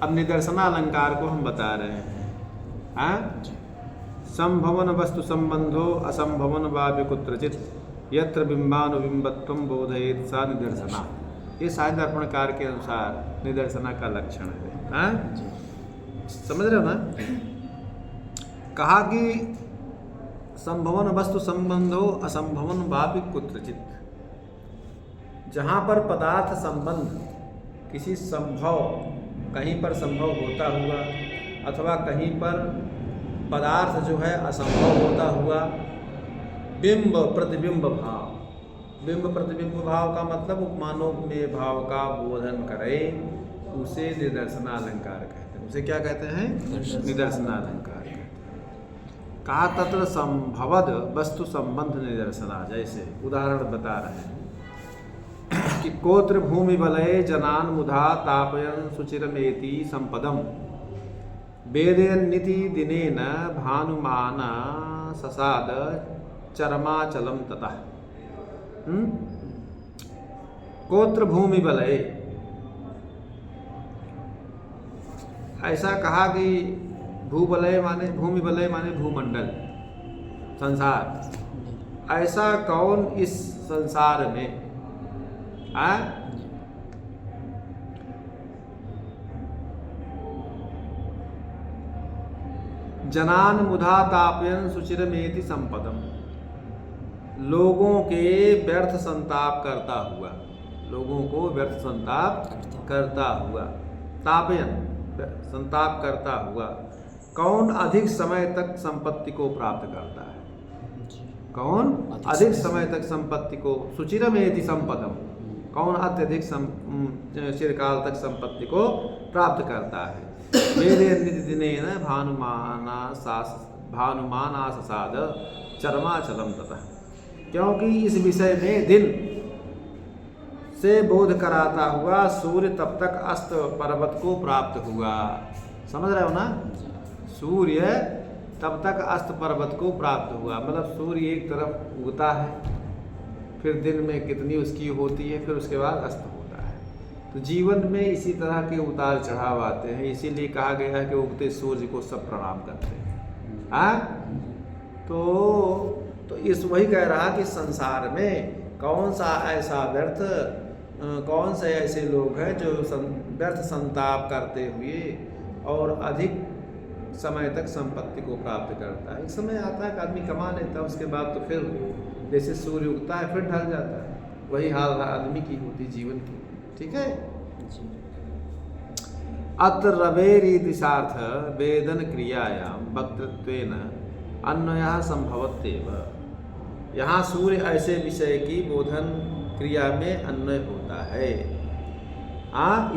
अब निदर्शनालंकार को हम बता रहे हैं। हाँ, संभवन वस्तु संबंधो असंभवन वापि कुत्रचित यत्र बिंबानुबिंबत्वं बोधयेत सा निदर्शना। ये साहित्य दर्पणकार के अनुसार निदर्शना का लक्षण है। हाँ, समझ रहे हो ना? कहा कि संभवन वस्तु संबंधो असंभवन वापि कुत्रचित, जहाँ पर पदार्थ संबंध किसी संभव, कहीं पर संभव होता हुआ अथवा कहीं पर पदार्थ जो है असंभव होता हुआ, बिंब प्रतिबिंब भाव, बिंब प्रतिबिंब भाव का मतलब उपमानोपमेय भाव का बोधन करे, उसे निदर्शनालंकार कहते हैं। उसे क्या कहते हैं? निदर्शनालंकार कहते हैं। कहा तत्र संभवद वस्तु संबंध निदर्शना। जैसे उदाहरण बता रहे हैं कि कोत्र भूमि बलये जनान मुधा तापयन सुचिरमेति संपदम वेदयन्निति दिनेन भानुमान ससाद चरमाचलम ततः। कोत्र भूमि बलये, ऐसा कहा कि भूबलय माने भूमि बलय माने भूमंडल, संसार। ऐसा कौन इस संसार में जनान मुधा तापयन सुचिरमेति संपदम, लोगों के व्यर्थ संताप करता हुआ, लोगों को व्यर्थ संताप करता हुआ, तापयन संताप करता हुआ, कौन अधिक समय तक संपत्ति को प्राप्त करता है? कौन अधिक समय तक संपत्ति को, सुचिरमेति संपदम, कौन अत्यधिक चिरकाल तक संपत्ति को प्राप्त करता है? वेदयन्निदिनेन भानुमानाससाद चरमाचलम ततः, क्योंकि इस विषय में दिन से बोध कराता हुआ सूर्य तब तक अस्त पर्वत को प्राप्त हुआ। समझ रहे हो ना? सूर्य तब तक अस्त पर्वत को प्राप्त हुआ, मतलब सूर्य एक तरफ उगता है, फिर दिन में कितनी उसकी होती है, फिर उसके बाद अस्त होता है। तो जीवन में इसी तरह के उतार चढ़ाव आते हैं, इसीलिए कहा गया है कि उगते सूर्य को सब प्रणाम करते हैं। हाँ, तो इस वही कह रहा कि संसार में कौन सा ऐसा व्यर्थ, कौन से ऐसे लोग हैं जो व्यर्थ संताप करते हुए और अधिक समय तक संपत्ति को प्राप्त करता है। एक समय आता है कि आदमी कमा लेता है, उसके बाद तो फिर जैसे सूर्य उगता है फिर ढल जाता है। वही हाल आदमी की होती, जीवन की। ठीक है। अत्र रवेरी दिशार्थ वेदन क्रियायाम वक्तृत्वेन अन्वयः संभवत्येव। यहाँ सूर्य ऐसे विषय की बोधन क्रिया में अन्वय होता है।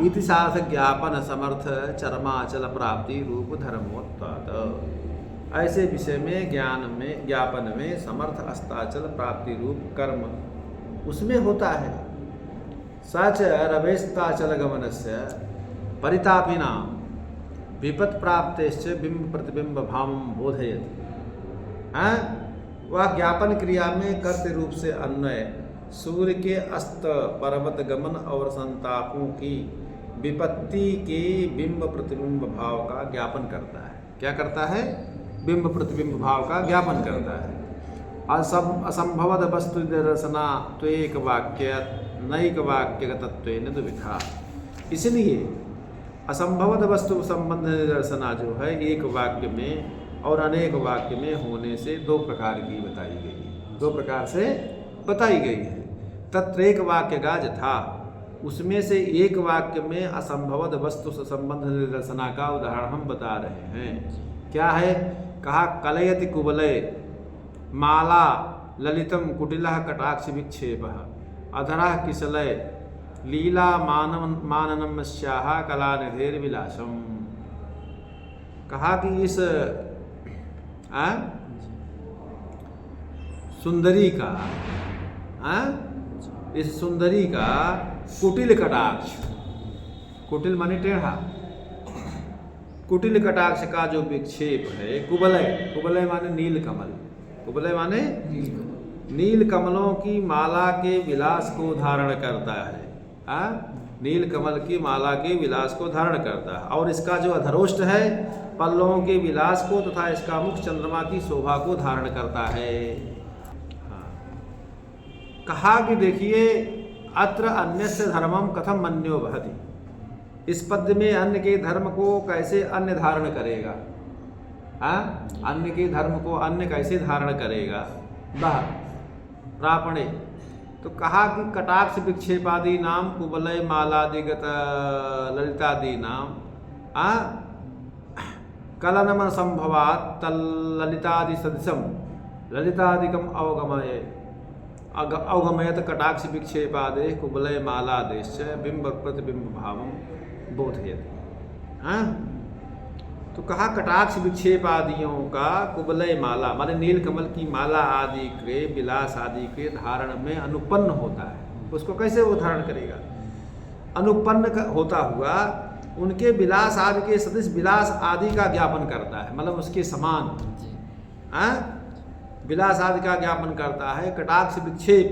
इतिसार्थ ज्ञापन समर्थ चरमाचल प्राप्ति रूप धर्मोत्पाद। ऐसे विषय में ज्ञापन में समर्थ अस्ताचल प्राप्ति रूप कर्म उसमें होता है। सच रवेस्ताचल गमनस्य परितापिनां विपत् प्राप्तेश्च बिंब प्रतिबिंब भाव बोधयति। वह ज्ञापन क्रिया में कर्तृ रूप से अन्वय सूर्य के अस्त पर्वत गमन और संतापों की विपत्ति के बिंब प्रतिबिंब भाव का ज्ञापन करता है। क्या करता है? बिंब प्रतिबिंब भाव का ज्ञापन करता है। असंभवद वस्तु निदर्शना त्वेक वाक्य नैक वाक्य तत्वेन दुविधा। इसलिए असंभवद वस्तु संबंध निदर्शना जो है एक वाक्य में और अनेक वाक्य में होने से दो प्रकार की बताई गई है, दो प्रकार से बताई गई है। तत्रेक वाक्य गाज था, उसमें से एक वाक्य में असंभवद वस्तु से संबंध निदर्शना का उदाहरण हम बता रहे हैं। क्या है? कहा कलयति कुवलय माला ललितम कुटिलः कटाक्ष विक्षेप अधरः किशलय लीला माननम स्याहा कलानिधेर विलासम। कहा कि इस सुंदरी का इस सुंदरी का कुटिल कटाक्ष, कुटिल माने टेढ़ा, कुटिल कटाक्ष का जो विक्षेप है, कुवलय, कुवलय माने नील कमल, कुवलय माने नील कमलों की माला के विलास को धारण करता है। नील कमल की माला के विलास को धारण करता है, और इसका जो अधरोष्ट है पल्लवों के विलास को तथा इसका मुख चंद्रमा की शोभा को धारण करता है। हाँ। कहा कि देखिए अत्र अन्यस्य धर्मम कथम मन्यो भवति, इस पद्य में अन्य के धर्म को कैसे अन्य धारण करेगा। हाँ, अन्य के धर्म को अन्य कैसे धारण करेगा। वह प्रापणे, तो कहा कि कटाक्ष विक्षेपादि नाम कुवलय मालादिगत ललितादि नाम कलनम संभवात तल्ललितादि सदृशम ललितादिकम अवगमयत कटाक्ष विक्षेपादे कुवलय मालादेश बिंब प्रतिबिंब भावम बोधयति। हाँ, तो कहा कटाक्ष विक्षेप आदियों का कुवलय माला माने नील कमल की माला आदि के विलास आदि के धारण में अनुपन्न होता है। उसको कैसे वो धारण करेगा। अनुपन्न होता हुआ उनके विलास आदि के सदृश विलास आदि का ज्ञापन करता है, मतलब उसके समान विलास आदि का ज्ञापन करता है। कटाक्ष विक्षेप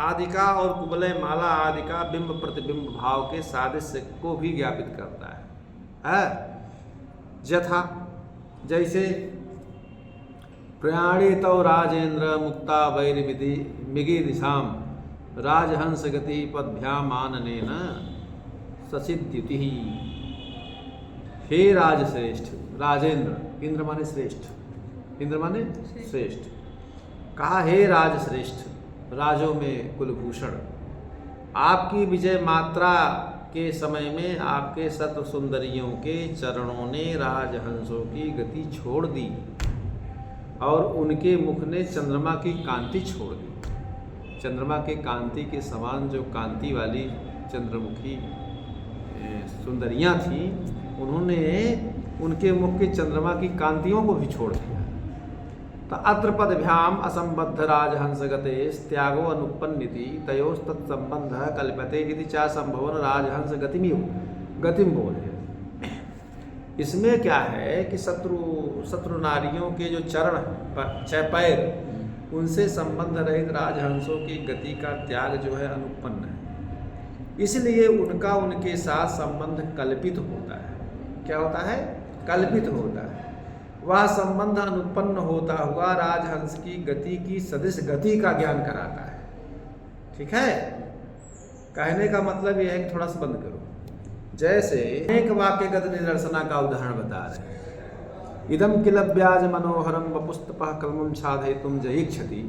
आदि का और कुवलय माला आदि का बिंब प्रतिबिंब भाव के सादृश्य को भी ज्ञापित करता है। यथा जैसे प्रयाणितौ राजेंद्र मुक्ता वैरिमिति मिगी दिशाम राजहंस गति पद्भ्याम आननेन ससिद्युति। हे राजश्रेष्ठ, राजेंद्र, इंद्र माने श्रेष्ठ, इंद्र माने श्रेष्ठ। कहा हे राजश्रेष्ठ, राजों में कुलभूषण, आपकी विजय मात्रा के समय में आपके सत्व सुंदरियों के चरणों ने राजहंसों की गति छोड़ दी और उनके मुख ने चंद्रमा की कांति छोड़ दी। चंद्रमा के कांति के समान जो कांति वाली चंद्रमुखी सुंदरियां थीं, उन्होंने उनके मुख के चंद्रमा की कांतियों को भी छोड़ दिया। तो अत्र पदभ्याम असंबद्ध राजहंस गते त्यागो अनुपन्निति तयोस् तत्संबंध कल्पते इति चा संभवन राजहंस गतिम बोले। इसमें क्या है कि शत्रु नारियों के जो चरण पैर, उनसे संबंध रहित राजहंसों की गति का त्याग जो है अनुपन्न है, इसलिए उनका उनके साथ संबंध कल्पित होता है। क्या होता है? कल्पित होता है। वह संबंध अनुपन्न होता हुआ राजहंस की गति की सदृश गति का ज्ञान कराता है। ठीक है, कहने का मतलब यह है कि थोड़ा सा बंद करो। जैसे एक वाक्य गत निदर्शना का उदाहरण बता रहे हैं। इदम किल ब्याज मनोहरम वपुस्तपः कलमं छादयितुं जयिक्षति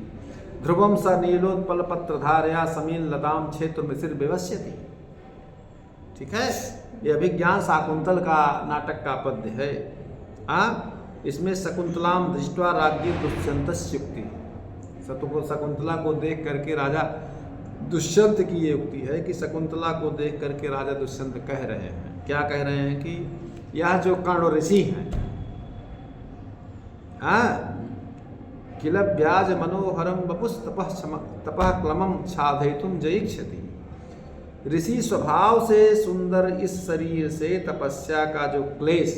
ध्रुवम स नीलोत्पल पत्रधारया समील लताम क्षेत्र मिसिर विवस्यति। ठीक है, यह अभिज्ञान शाकुंतल का नाटक का पद्य है। इसमें शकुंतलाम दृष्ट्वा राज्ञी दुष्यंतस्य युक्ति, शकुंतला को देख करके राजा दुष्यंत की ये युक्ति है कि शकुंतला को देख करके राजा दुष्यंत कह रहे हैं, क्या कह रहे हैं कि यह जो कर्ण ऋषि हैं, किल ब्याज मनोहरम वपुस तपः क्लमम छादयितुं जयिक्षति। ऋषि स्वभाव से सुंदर इस शरीर से तपस्या का जो क्लेश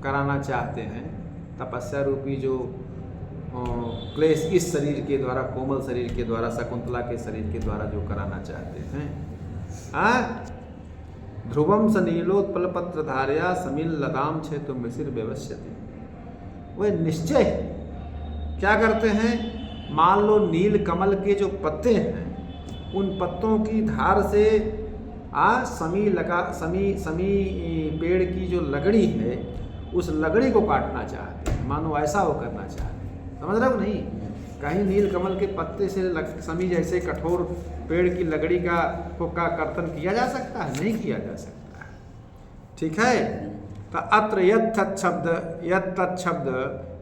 कराना चाहते हैं, तपस्या रूपी जो क्लेश इस शरीर के द्वारा, कोमल शरीर के द्वारा, शकुंतला के शरीर के द्वारा जो कराना चाहते हैं। ध्रुवम स नीलोत्पल पत्रधारया समील लताम क्षेत्र मिसिर व्यवस्यति। वह निश्चय क्या करते हैं, मान लो नील कमल के जो पत्ते हैं, उन पत्तों की धार से समी पेड़ की जो लकड़ी है, उस लकड़ी को काटना चाहते हैं। मानो ऐसा वो करना चाहते हैं। समझ रहे हो नहीं? कहीं नील कमल के पत्ते से समी जैसे कठोर पेड़ की लकड़ी का कर्तन किया जा सकता है? नहीं किया जा सकता है। ठीक है, तो अत्र यत् शब्द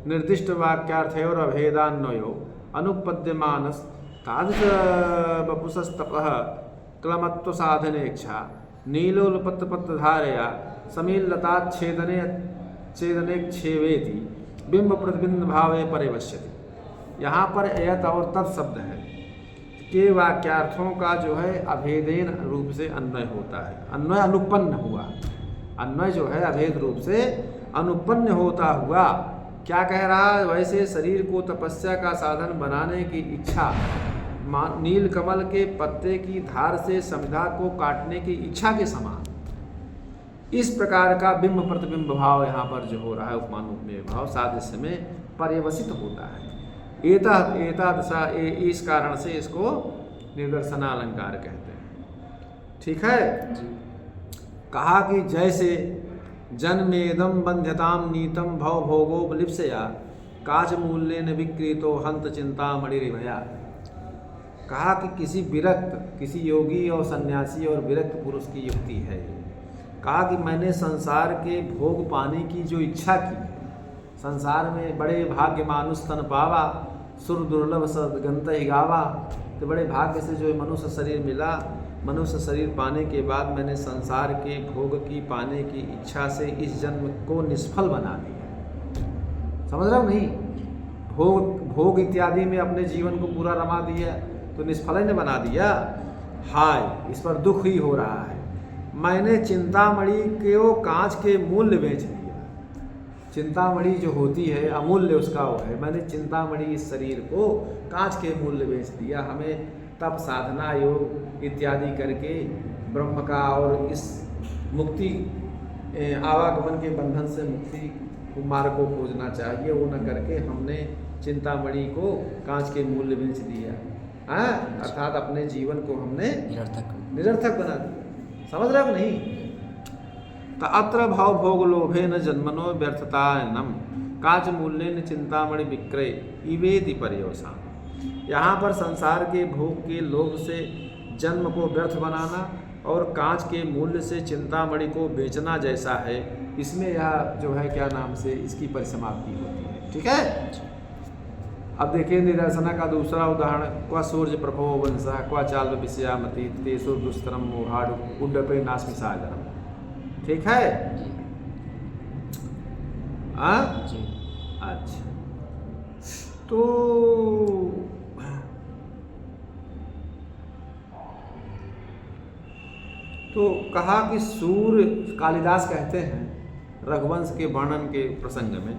निर्दिष्ट वाक्यार्थयोर अभेदान्वयो अनुपद्यमानस तादृश वपुषस्तपः क्लमत्व साधनेच्छा नीलोलपत्रधारया समील लता छेदने क्षेवेति बिंब प्रतिबिंब भावे परिवश्यति। यहाँ पर यत और तत् शब्द है के वाक्यार्थों का जो है अभेदेन रूप से अन्वय होता है। अन्वय अनुपन्न हुआ, अन्वय जो है अभेद रूप से अनुपन्न होता हुआ क्या कह रहा है? वैसे शरीर को तपस्या का साधन बनाने की इच्छा नील कमल के पत्ते की धार से समिधा को काटने की इच्छा के समान इस प्रकार का बिंब प्रतिबिंब भाव यहाँ पर जो हो रहा है, उपमान उपमेय भाव सादृश्य में पर्यवसित होता है। एता इस कारण से इसको निदर्शनालंकार कहते हैं। ठीक है। कहा कि जैसे जन्मेदम बंध्यताम नीतम भव भोगो लिप्सया काज मूल्य न विक्रीतो हंत चिंता मणिरिभया। कहा कि किसी विरक्त, किसी योगी और सन्यासी और विरक्त पुरुष की युक्ति है। कहा कि मैंने संसार के भोग पाने की जो इच्छा की, संसार में बड़े भाग्य मानुष तन पावा सुर दुर्लभ सदगंत ही गावा, तो बड़े भाग्य से जो मनुष्य शरीर मिला, मनुष्य शरीर पाने के बाद मैंने संसार के भोग की पाने की इच्छा से इस जन्म को निष्फल बना दिया। समझ रहा हूँ नहीं? भोग इत्यादि में अपने जीवन को पूरा रमा दिया तो निष्फल ही ने बना दिया। हाय, इस पर दुख ही हो रहा है। मैंने चिंतामणि को कांच के मूल्य बेच दिया। चिंतामणि जो होती है अमूल्य उसका वो है, मैंने चिंतामणि इस शरीर को कांच के मूल्य बेच दिया। हमें तप साधना योग इत्यादि करके ब्रह्म का और इस मुक्ति आवागमन के बंधन से मुक्ति मार्ग को खोजना चाहिए, वो न करके हमने चिंतामणि को कांच के मूल्य बेच दिया। अर्थात अपने जीवन को हमने निरर्थक बना दिया। समझ रहे हो नहीं? तो अत्र भाव भोग लोभे न जन्मनो व्यर्थता नम काच मूल्य न चिंतामणि विक्रय इवेदि पर्यवसान। यहाँ पर संसार के भोग के लोभ से जन्म को व्यर्थ बनाना और कांच के मूल्य से चिंतामणि को बेचना जैसा है, इसमें यह जो है क्या नाम से इसकी परिसमाप्ति होती है। ठीक है। अब देखिए निदर्शना का दूसरा उदाहरण, क्वा सूर्य प्रभो वंश क्वा चाल विषयामती तेसुर दुस्तरम मोहाड़ उड्डपे नास्मि सागरम। ठीक है। अच्छा, तो कहा कि सूर्य, कालिदास कहते हैं रघुवंश के वर्णन के प्रसंग में,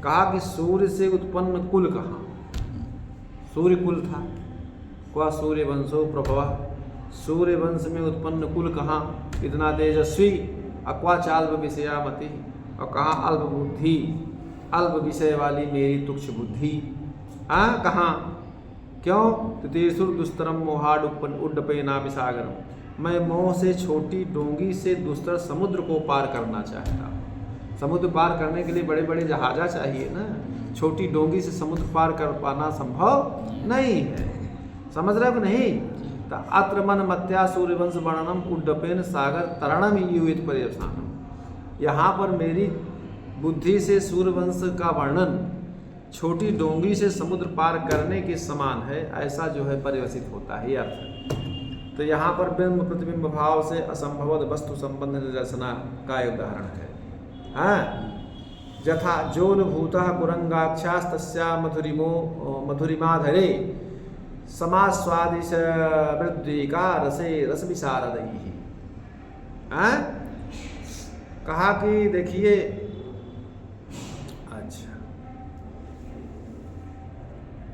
कहा कि सूर्य से उत्पन्न कुल कहाँ? सूर्य कुल था। क्वा सूर्य वंशो प्रभवा, सूर्य वंश में उत्पन्न कुल कहाँ? इतना तेजस्वी। अक्वा चाल्ब विषयामति, और कहाँ अल्प बुद्धि, अल्प विषय वाली मेरी तुच्छ बुद्धि। कहाँ? क्यों? तेसुर दुस्तरम मोहाड उड्डपे नाभि सागरम। मैं मोह से छोटी डोंगी से दुस्तर समुद्र को पार करना चाहता। समुद्र पार करने के लिए बड़े बड़े जहाजा चाहिए ना, छोटी डोंगी से समुद्र पार कर पाना संभव नहीं है। समझ रहे हो नहीं? तो अत्र मन मत्या सूर्यवंश वर्णनम उड्डपेन सागर तरणम युवित पर्यवसानम। यहाँ पर मेरी बुद्धि से सूर्यवंश का वर्णन छोटी डोंगी से समुद्र पार करने के समान है, ऐसा जो है पर्यवसित होता है, ये अर्थ है। तो यहाँ पर बिंब प्रतिबिंब भाव से असंभवत वस्तु संबंध निदर्शना का उदाहरण है। यथा जोनुभूतः कुरंगाक्षास्तस्या मधुरिमाधरे समास्वादिश वृद्धिका रसे रस विशारदयी। कहा कि देखिए, अच्छा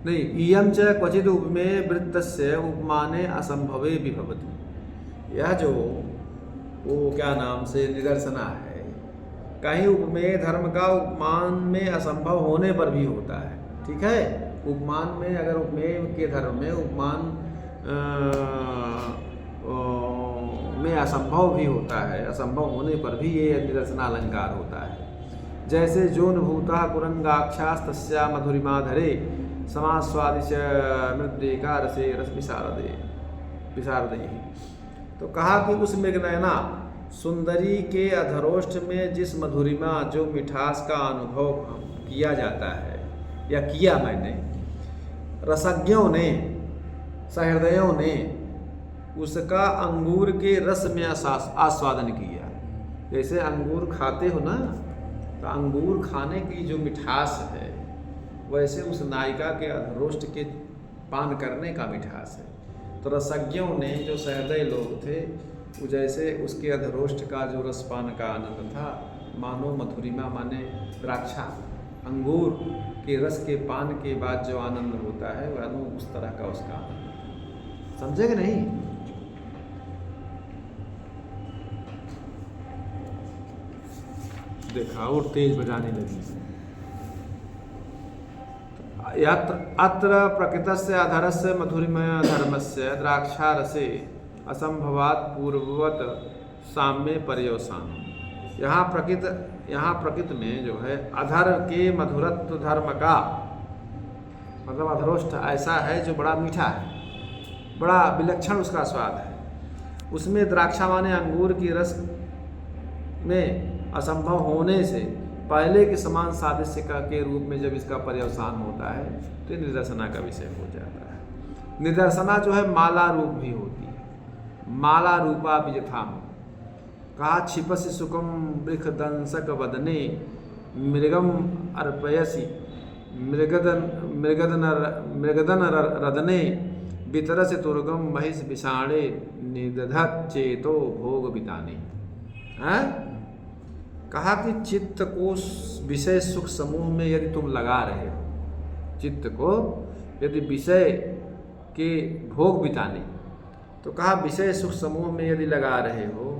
नहीं, इयं च क्वचिद उपमेय वृत्तस्य उपमाने असंभवे विभवति। यह जो वो क्या नाम से निदर्शना है, कहीं उपमेय धर्म का उपमान में असंभव होने पर भी होता है। ठीक है। उपमान में, अगर उपमेय के धर्म में उपमान में असंभव भी होता है, असंभव होने पर भी ये निदर्शना अलंकार होता है। जैसे जोनुभूता कुरंगाक्षास तस्या मधुरिमाधरे समास्वादिश मृद्येका रसे रस विशारदे। तो कहा कि उस मेघनयना सुंदरी के अधरोष्ठ में जिस मधुरिमा, जो मिठास का अनुभव किया जाता है या किया मैंने, रसज्ञों ने, सहृदयों ने उसका अंगूर के रस में आस्वादन किया। जैसे अंगूर खाते हो ना, तो अंगूर खाने की जो मिठास है, वैसे उस नायिका के अधरोष्ठ के पान करने का मिठास है। तो रसज्ञों ने, जो सहृदय लोग थे, वो जैसे उसके अधरोष्ठ का जो रसपान का आनंद था, मानो मधुरिमा माने द्राक्षा, अंगूर के रस के पान के बाद जो आनंद होता है, वह उस तरह का उसका आनंद। समझे कि नहीं? देखा और तेज बजाने लगी। अत्र प्रकृतस्य अधरस्य मधुरिमय धर्मस्य द्राक्षारसे असंभवात पूर्ववत साम्य पर्यवसान। यहाँ प्रकृति में जो है अधर के मधुरत्व धर्म का मतलब अधरोष्ठ ऐसा है जो बड़ा मीठा है, बड़ा विलक्षण उसका स्वाद है। उसमें द्राक्षा माने अंगूर की रस में असंभव होने से पहले के समान सादृश्य के रूप में जब इसका पर्यवसान होता है तो निदर्शना का विषय हो जाता है। निदर्शना जो है माला रूप भी होती है, माला रूपा विजथा। कहा क्षिपसि सुखम वृखदंसक वदने मृगम अर्पयसि मृगदन रदने वितरस तुर्गम महिष विषाणे निदधत चेतो भोग बिताने। कहा कि चित्त को विषय सुख समूह में यदि तुम लगा रहे हो, चित्त को यदि विषय के भोग बिताने, तो कहा विषय सुख समूह में यदि लगा रहे हो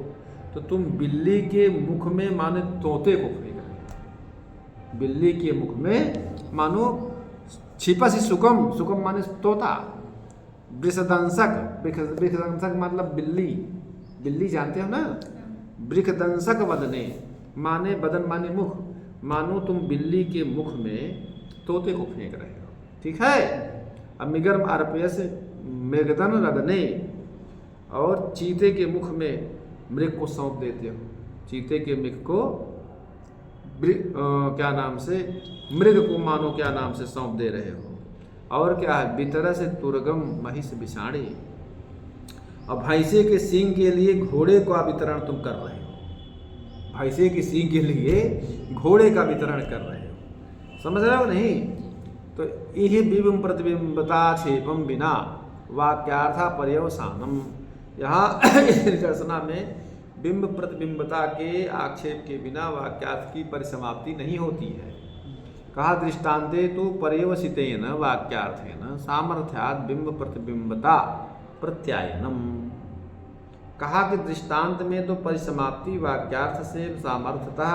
तो तुम बिल्ली के मुख में माने तोते को फेंक रहे हो। बिल्ली के मुख में मानो छिपस सुकम, सुकम माने तोता, वृषदंसक, वृषदंसक मतलब बिल्ली, बिल्ली जानते हो ना, वृषदंसक वदने माने बदन माने मुख, मानो तुम बिल्ली के मुख में तोते को फेंक रहे हो। ठीक है। अब मिगर्म आरपीएस मृगदन रदने, और चीते के मुख में मृग को सौंप देते हो। चीते के मुख को क्या नाम से, मृग को मानो क्या नाम से सौंप दे रहे हो। और क्या है, बितर से तुर्गम महिष बिषाणे, और भैंसे के सींग के लिए घोड़े का वितरण तुम कर रहे हो। भैंसे की सींग के लिए घोड़े का वितरण कर रहे हो। समझ रहे हो नहीं? तो यही बिंब प्रतिबिंबता क्षेपम बिना वाक्यार्था पर्यवसानम। यहाँ दर्शना में बिंब प्रतिबिंबता के आक्षेप के बिना वाक्यार्थ की परिसमाप्ति नहीं होती है। कहा दृष्टान्ते तो पर्यवसितेन वाक्यार्थेन सामर्थ्यात् बिंब प्रतिबिंबता प्रत्यायनम। कहा कि दृष्टांत में तो परिसमाप्ति वाक्यार्थ से सामर्थ्यतः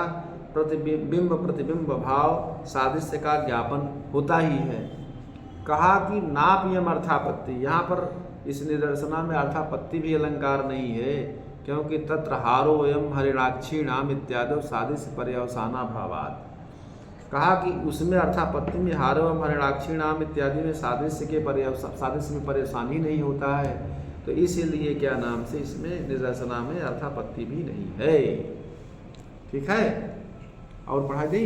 प्रतिबिंब प्रतिबिंब भाव सादृश्य का ज्ञापन होता ही है। कहा कि नाप्यम अर्थापत्ति, यहाँ पर इस निदर्शना में अर्थापत्ति भी अलंकार नहीं है, क्योंकि तत्र हारो एवं हरिणाक्षीणाम इत्यादि सादृश्य पर्यवसाना भावात्। कहा कि उसमें अर्थापत्ति में हारो एवं हरिणाक्षीणाम इत्यादि में सादृश्य में परेशान ही नहीं होता है, तो इसीलिए क्या नाम से इसमें निदर्शना में अर्थापत्ति भी नहीं है। ठीक है, और पढ़ा दी।